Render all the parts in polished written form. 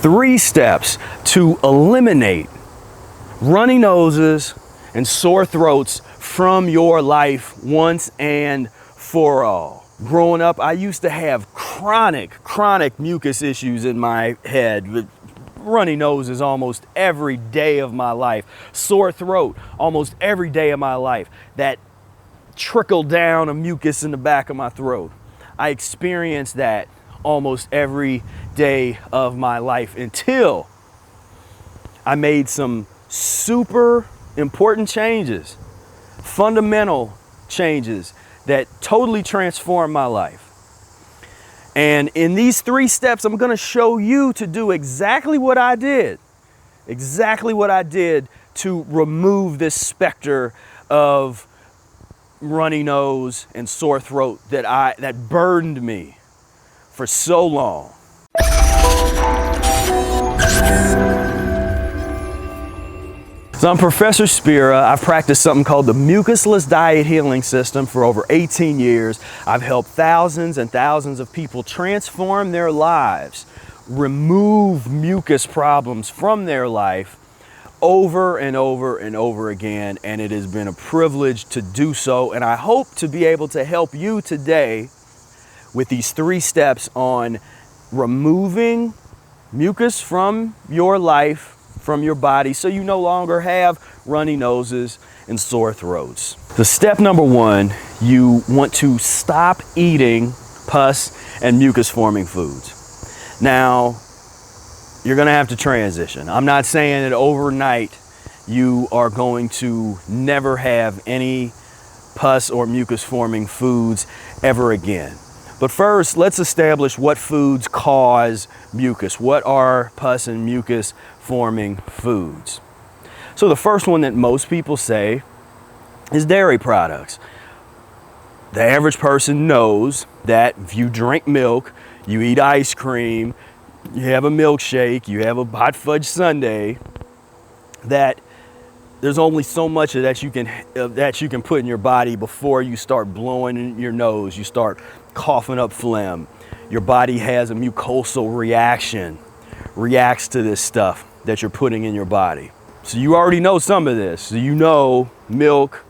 3 steps to eliminate runny noses and sore throats from your life once and for all. Growing up, I used to have chronic mucus issues in my head, with runny noses almost every day of my life, sore throat almost every day of my life, that trickle down of mucus in the back of my throat. I experienced that almost every day of my life until I made some super important changes, fundamental changes that totally transformed my life. And in these 3 steps, I'm going to show you to do exactly what I did to remove this specter of runny nose and sore throat that burdened me for so long. So I'm Professor Spira. I've practiced something called the Mucusless Diet Healing System for over 18 years. I've helped thousands and thousands of people transform their lives, remove mucus problems from their life over and over and over again, and it has been a privilege to do so. And I hope to be able to help you today with these 3 steps on removing mucus from your life, from your body, so you no longer have runny noses and sore throats. So step number 1, you want to stop eating pus and mucus-forming foods. Now, you're gonna have to transition. I'm not saying that overnight you are going to never have any pus or mucus-forming foods ever again. But first, let's establish what foods cause mucus. What are pus and mucus-forming foods? So the first one that most people say is dairy products. The average person knows that if you drink milk, you eat ice cream, you have a milkshake, you have a hot fudge sundae, that there's only so much of that you can put in your body before you start blowing in your nose, you start coughing up phlegm. Your body has a mucosal reaction, reacts to this stuff that you're putting in your body. So you already know some of this. So you know milk,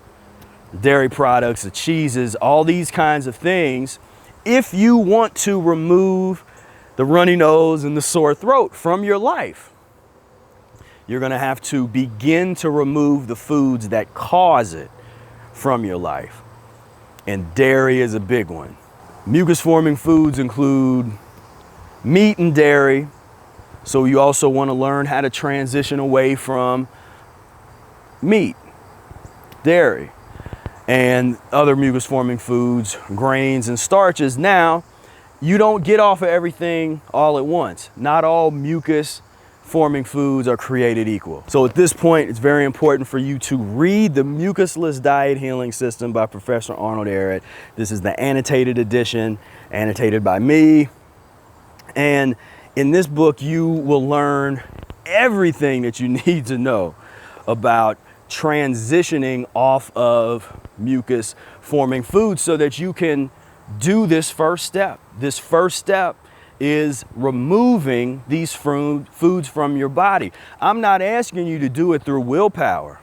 dairy products, the cheeses, all these kinds of things. If you want to remove the runny nose and the sore throat from your life, you're going to have to begin to remove the foods that cause it from your life. And dairy is a big one. Mucus-forming foods include meat and dairy. So you also want to learn how to transition away from meat, dairy, and other mucus-forming foods, grains and starches. Now, you don't get off of everything all at once. Not all mucus-forming foods are created equal. So at this point, it's very important for you to read the Mucusless Diet Healing System by Professor Arnold Ehret. This is the annotated edition, annotated by me. And in this book, you will learn everything that you need to know about transitioning off of mucus-forming foods so that you can do this first step. This first step is removing these foods from your body. I'm not asking you to do it through willpower.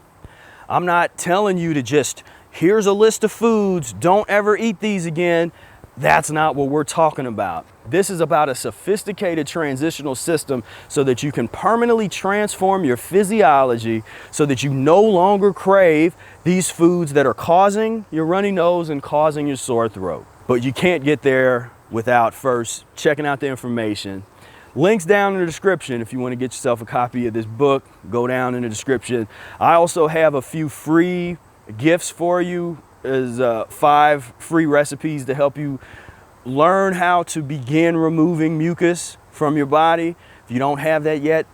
I'm not telling you to just, here's a list of foods, don't ever eat these again. That's not what we're talking about. This is about a sophisticated transitional system so that you can permanently transform your physiology so that you no longer crave these foods that are causing your runny nose and causing your sore throat. But you can't get there without first checking out the information. Links down in the description if you want to get yourself a copy of this book. Go down in the description. I also have a few free gifts for you. There's 5 free recipes to help you learn how to begin removing mucus from your body. If you don't have that yet,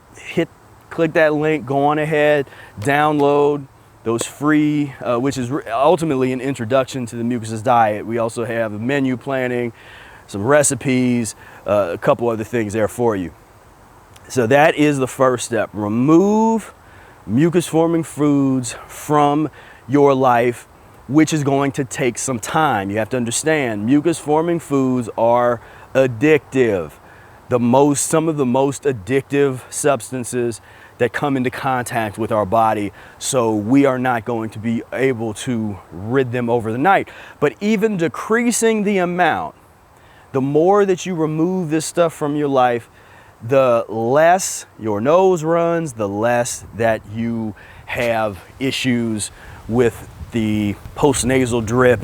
click that link, go on ahead, download those free, which is ultimately an introduction to the Mucusless diet. We also have menu planning, some recipes, a couple other things there for you. So that is the first step. Remove mucus-forming foods from your life, which is going to take some time. You have to understand, mucus-forming foods are addictive. some of the most addictive substances that come into contact with our body, so we are not going to be able to rid them over the night. But even decreasing the amount, the more that you remove this stuff from your life, the less your nose runs, the less that you have issues with the postnasal drip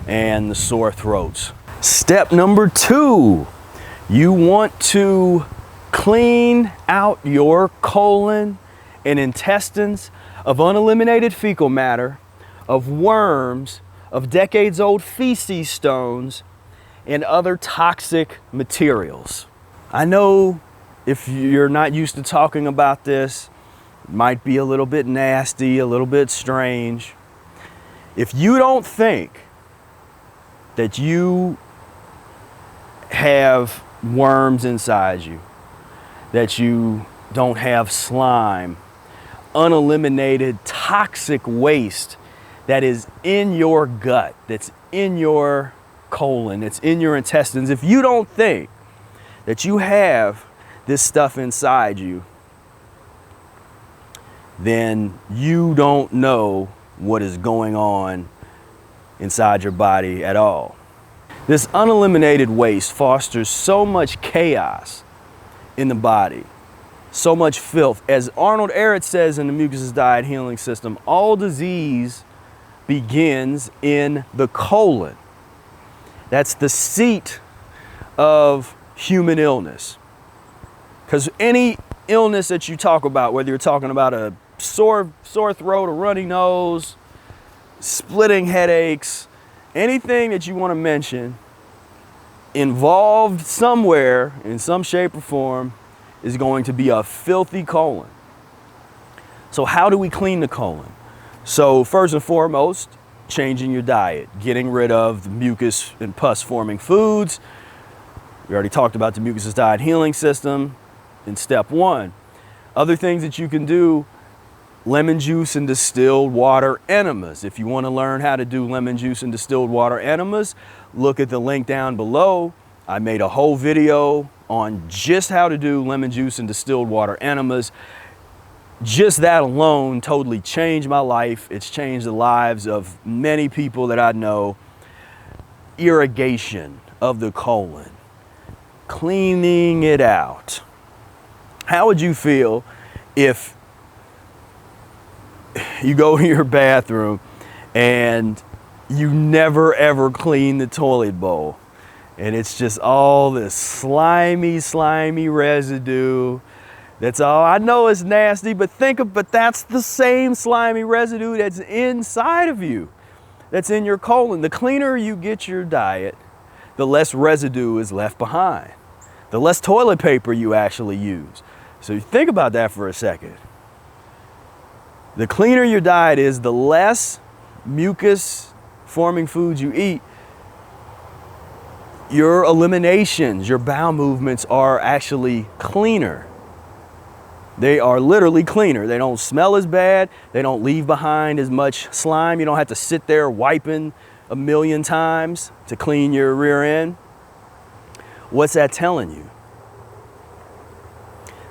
and the sore throats. Step number 2, you want to clean out your colon and intestines of uneliminated fecal matter, of worms, of decades-old feces stones, and other toxic materials. I know if you're not used to talking about this, it might be a little bit nasty, a little bit strange. If you don't think that you have worms inside you, that you don't have slime, uneliminated toxic waste that is in your gut, that's in your colon, that's in your intestines, if you don't think that you have this stuff inside you, then you don't know what is going on inside your body at all. This uneliminated waste fosters so much chaos in the body, so much filth. As Arnold Ehret says in the Mucusless Diet Healing System, all disease begins in the colon. That's the seat of human illness. Because any illness that you talk about, whether you're talking about a sore throat, a runny nose, splitting headaches, anything that you want to mention, involved somewhere in some shape or form is going to be a filthy colon. So how do we clean the colon? So first and foremost, changing your diet, getting rid of the mucus and pus forming foods. We already talked about the Mucusless Diet Healing System in step 1. Other things that you can do: lemon juice and distilled water enemas. If you want to learn how to do lemon juice and distilled water enemas, look at the link down below. I made a whole video on just how to do lemon juice and distilled water enemas. Just that alone totally changed my life. It's changed the lives of many people that I know. Irrigation of the colon, cleaning it out. How would you feel if you go to your bathroom and you never ever clean the toilet bowl, and it's just all this slimy residue? That's all. I know it's nasty, but that's the same slimy residue that's inside of you, that's in your colon. The cleaner you get your diet, the less residue is left behind, the less toilet paper you actually use. So think about that for a second. The cleaner your diet is, the less mucus-forming foods you eat, your eliminations, your bowel movements are actually cleaner. They are literally cleaner. They don't smell as bad. They don't leave behind as much slime. You don't have to sit there wiping a million times to clean your rear end. What's that telling you?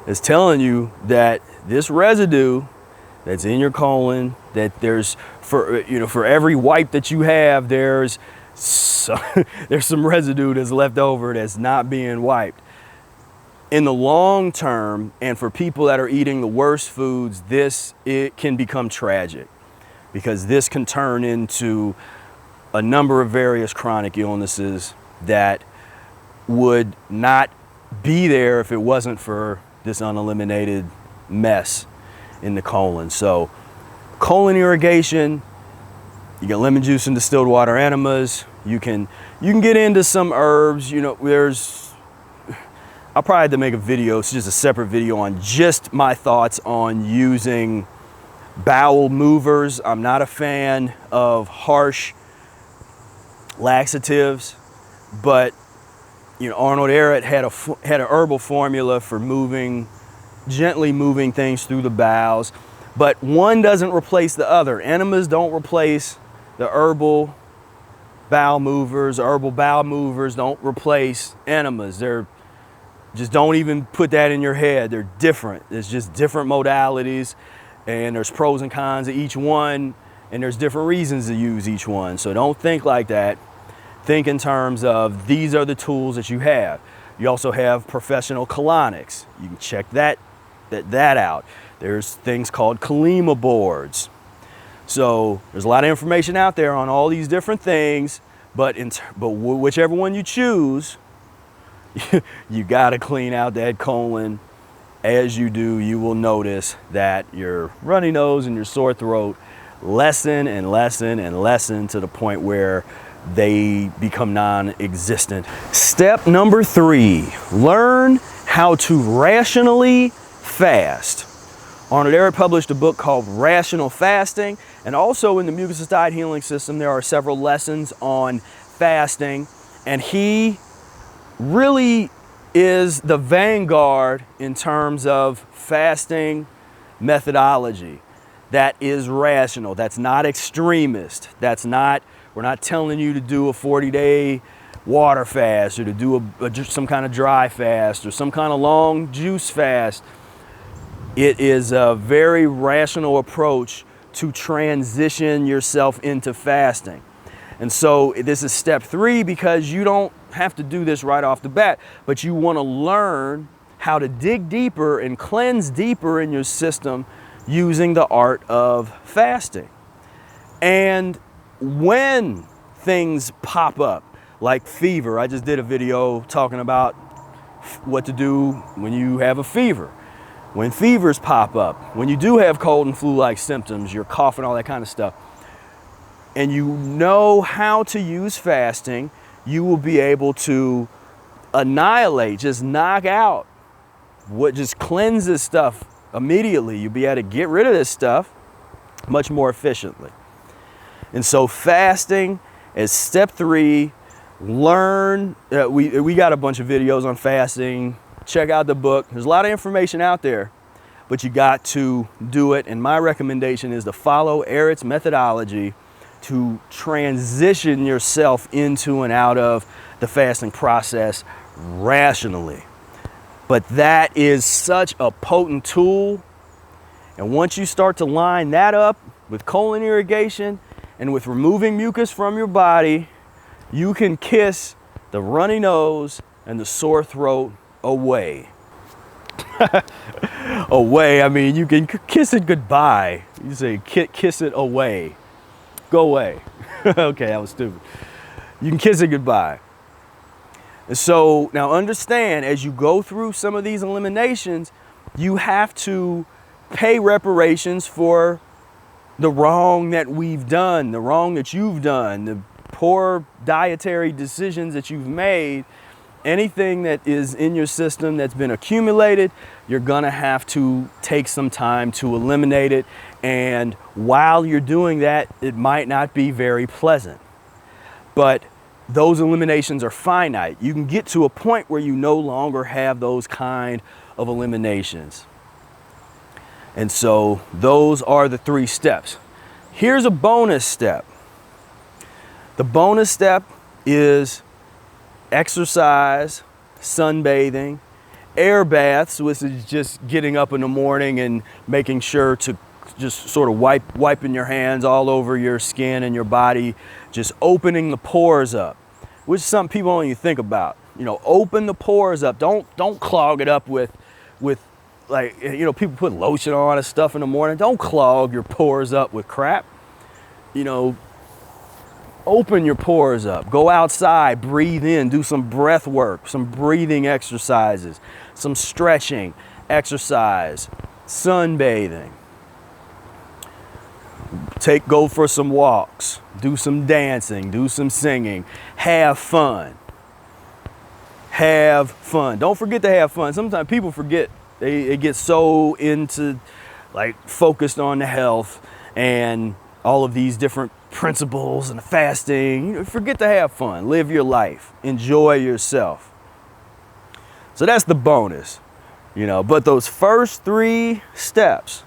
It's telling you that this residue that's in your colon, that there's, for every wipe that you have, there's some residue that's left over that's not being wiped. In the long term, and for people that are eating the worst foods, it can become tragic, because this can turn into a number of various chronic illnesses that would not be there if it wasn't for this uneliminated mess in the colon. So colon irrigation, you get lemon juice and distilled water enemas. You can get into some herbs. I'll probably have to make a video, it's just a separate video on just my thoughts on using bowel movers. I'm not a fan of harsh laxatives, but Arnold Ehret had an herbal formula for gently moving things through the bowels, but one doesn't replace the other. Enemas don't replace the herbal bowel movers. Herbal bowel movers don't replace enemas. Just don't even put that in your head. They're different. It's just different modalities, and there's pros and cons of each one, and there's different reasons to use each one. So don't think like that. Think in terms of these are the tools that you have. You also have professional colonics. You can check that out. There's things called Kalima boards. So there's a lot of information out there on all these different things, but whichever one you choose, you gotta clean out that colon. As you do, you will notice that your runny nose and your sore throat lessen and lessen and lessen to the point where they become non-existent. Step number 3, learn how to rationally fast. Arnold Ehret published a book called Rational Fasting, and also in the Mucusless Diet Healing System there are several lessons on fasting, and he really is the vanguard in terms of fasting methodology that is rational, that's not extremist, we're not telling you to do a 40-day water fast or to do some kind of dry fast or some kind of long juice fast. It is a very rational approach to transition yourself into fasting. And so this is step 3 because you don't have to do this right off the bat, but you want to learn how to dig deeper and cleanse deeper in your system using the art of fasting. And when things pop up, like fever, I just did a video talking about what to do when you have a fever. When fevers pop up, when you do have cold and flu-like symptoms, you're coughing, all that kind of stuff, and you know how to use fasting, you will be able to annihilate, just knock out what just cleanses stuff immediately. You'll be able to get rid of this stuff much more efficiently. And so fasting is step 3. Learn, we got a bunch of videos on fasting. Check out the book. There's a lot of information out there, but you got to do it. And my recommendation is to follow Ehret's methodology to transition yourself into and out of the fasting process rationally. But that is such a potent tool. And once you start to line that up with colon irrigation and with removing mucus from your body, you can kiss the runny nose and the sore throat away. Away, I mean, you can kiss it goodbye. You say, kiss it away. Go away. Okay, that was stupid. You can kiss it goodbye. And so now understand, as you go through some of these eliminations, you have to pay reparations for the wrong that we've done, the wrong that you've done, the poor dietary decisions that you've made. Anything that is in your system that's been accumulated, you're gonna have to take some time to eliminate it. And while you're doing that, it might not be very pleasant. But those eliminations are finite. You can get to a point where you no longer have those kind of eliminations. And so those are the 3 steps. Here's a bonus step. The bonus step is exercise, sunbathing, air baths, which is just getting up in the morning and making sure to just sort of wiping your hands all over your skin and your body, just opening the pores up, which is something people don't even think about. You know, open the pores up. Don't clog it up with like, you know, people put lotion on and stuff in the morning. Don't clog your pores up with crap. You know, open your pores up. Go outside, breathe in, do some breath work, some breathing exercises, some stretching exercise, sunbathing. Go for some walks, do some dancing, do some singing, have fun. Have fun. Don't forget to have fun. Sometimes people forget. They get so into, like, focused on the health and all of these different principles and fasting. You know, forget to have fun. Live your life. Enjoy yourself. So that's the bonus, you know. But those first 3 steps,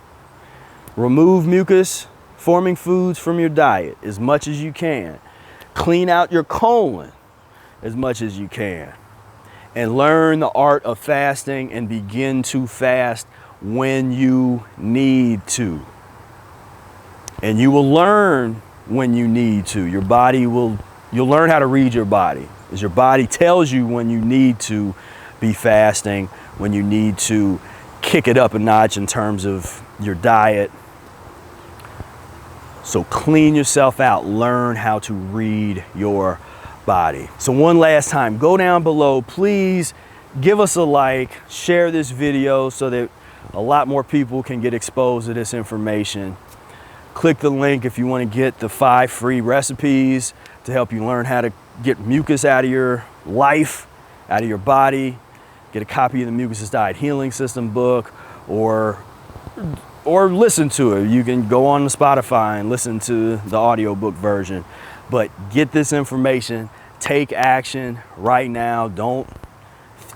remove mucus-forming foods from your diet as much as you can. Clean out your colon as much as you can. and learn the art of fasting and begin to fast when you need to. And you will learn when you need to. You'll learn how to read your body. As your body tells you when you need to be fasting, when you need to kick it up a notch in terms of your diet. So clean yourself out. Learn how to read your body. So one last time, go down below, please give us a like, share this video so that a lot more people can get exposed to this information. Click the link if you want to get the 5 free recipes to help you learn how to get mucus out of your life, out of your body. Get a copy of the Mucusless Diet Healing System book, or listen to it. You can go on to Spotify and listen to the audiobook version. But get this information, take action right now. Don't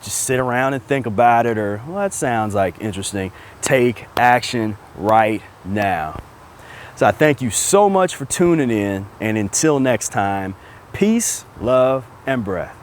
just sit around and think about it, or, well, that sounds like interesting. Take action right now. So I thank you so much for tuning in, and until next time, peace, love, and breath.